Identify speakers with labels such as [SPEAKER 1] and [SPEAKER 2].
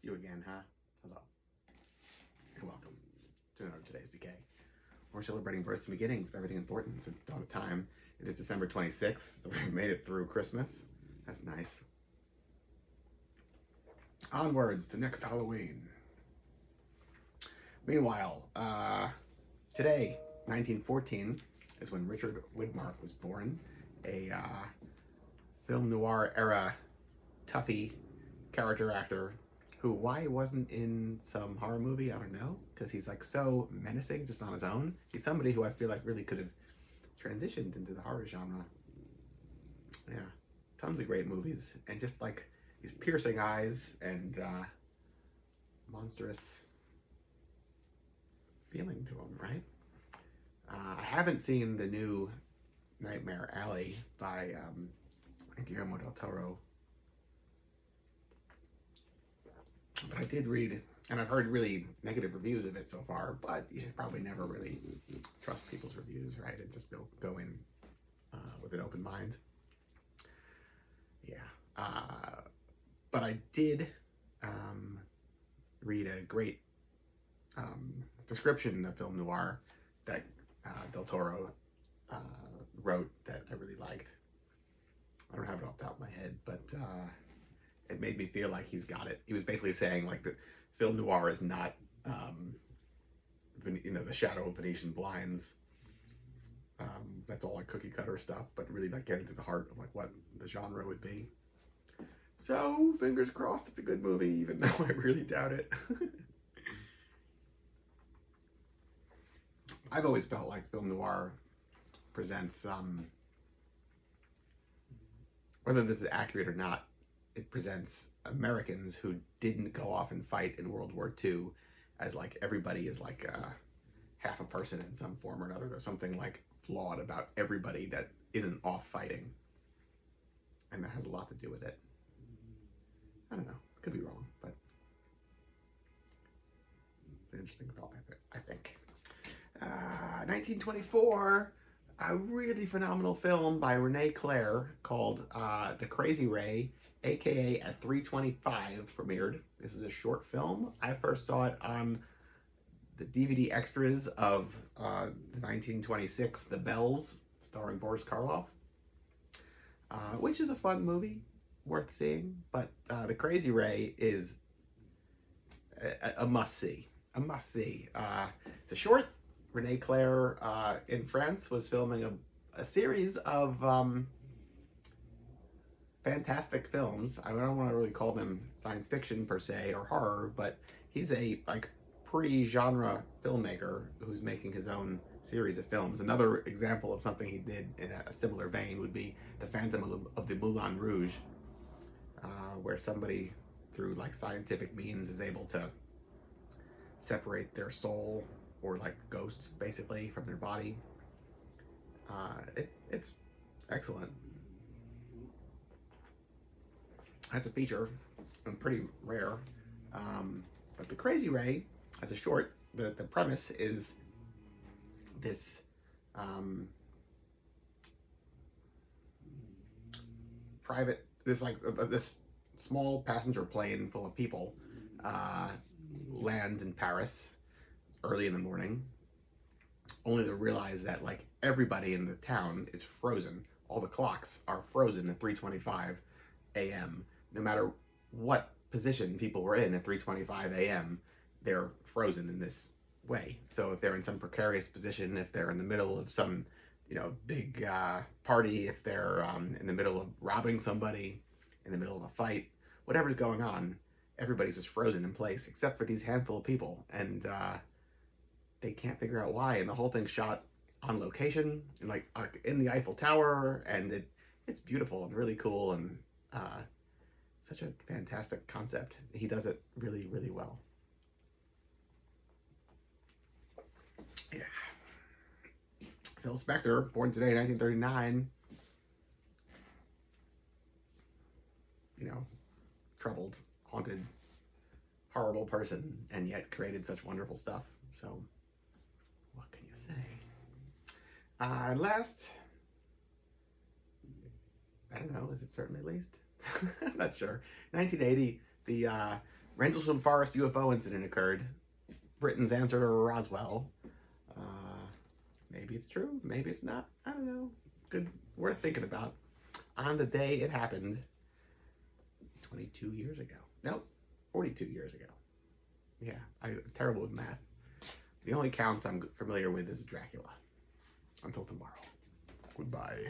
[SPEAKER 1] You again, huh? Hello. You're welcome to another Today's Decay. We're celebrating births and beginnings of everything important since the dawn of time. It is December 26th, so we've made it through Christmas. That's nice. Onwards to next Halloween. Meanwhile, today, 1914, is when Richard Widmark was born, a film noir era toughie character actor who, why he wasn't in some horror movie, I don't know, because he's like so menacing just on his own. He's somebody who I feel like really could have transitioned into the horror genre. Yeah, tons of great movies, and just like these piercing eyes and monstrous feeling to him, right? I haven't seen the new Nightmare Alley by Guillermo del Toro, but I did read, and I've heard really negative reviews of it so far, but you should probably never really trust people's reviews, right? And just go in with an open mind. Yeah. But I did read a great description of film noir that Del Toro wrote that I really liked. I don't have it off the top of my head, but it made me feel like he's got it. He was basically saying like that film noir is not, the shadow of Venetian blinds. That's all like cookie cutter stuff, but really like getting to the heart of like what the genre would be. So fingers crossed it's a good movie, even though I really doubt it. I've always felt like film noir presents, whether this is accurate or not, it presents Americans who didn't go off and fight in World War II as like everybody is like half a person in some form or another. There's something like flawed about everybody that isn't off fighting, and that has a lot to do with it. I don't know, could be wrong, but it's an interesting thought, I think. 1924, a really phenomenal film by Renee Claire called The Crazy Ray, aka At 325, premiered. This is a short film. I first saw it on the DVD extras of the 1926 The Bells, starring Boris Karloff, which is a fun movie, worth seeing. But The Crazy Ray is a must-see. A must-see. It's a short. Renee Claire in France was filming a series of fantastic films. I don't want to really call them science fiction per se or horror, but he's a like pre-genre filmmaker who's making his own series of films. Another example of something he did in a similar vein would be The Phantom of the Moulin Rouge, where somebody through like scientific means is able to separate their soul, or like ghosts basically, from their body. It's excellent. That's a feature and pretty rare. But The Crazy Ray, as a short, the premise is this this small passenger plane full of people land in Paris early in the morning, only to realize that like everybody in the town is frozen. All the clocks are frozen at 3:25 a.m. No matter what position people were in at 3:25 a.m., they're frozen in this way. So if they're in some precarious position, if they're in the middle of some, big party, if they're in the middle of robbing somebody, in the middle of a fight, whatever's going on, everybody's just frozen in place except for these handful of people, and they can't figure out why. And the whole thing's shot on location, and like in the Eiffel Tower, and it's beautiful and really cool, and such a fantastic concept. He does it really, really well. Yeah. Phil Spector, born today, 1939. Troubled, haunted, horrible person, and yet created such wonderful stuff. So, what can you say? Last, I don't know, is it certainly least? I'm not sure. 1980, the Rendlesham Forest UFO incident occurred. Britain's answer to Roswell. Maybe it's true, maybe it's not. I don't know. Good, worth thinking about. On the day it happened, 22 years ago. Nope, 42 years ago. Yeah, I'm terrible with math. The only count I'm familiar with is Dracula. Until tomorrow. Goodbye.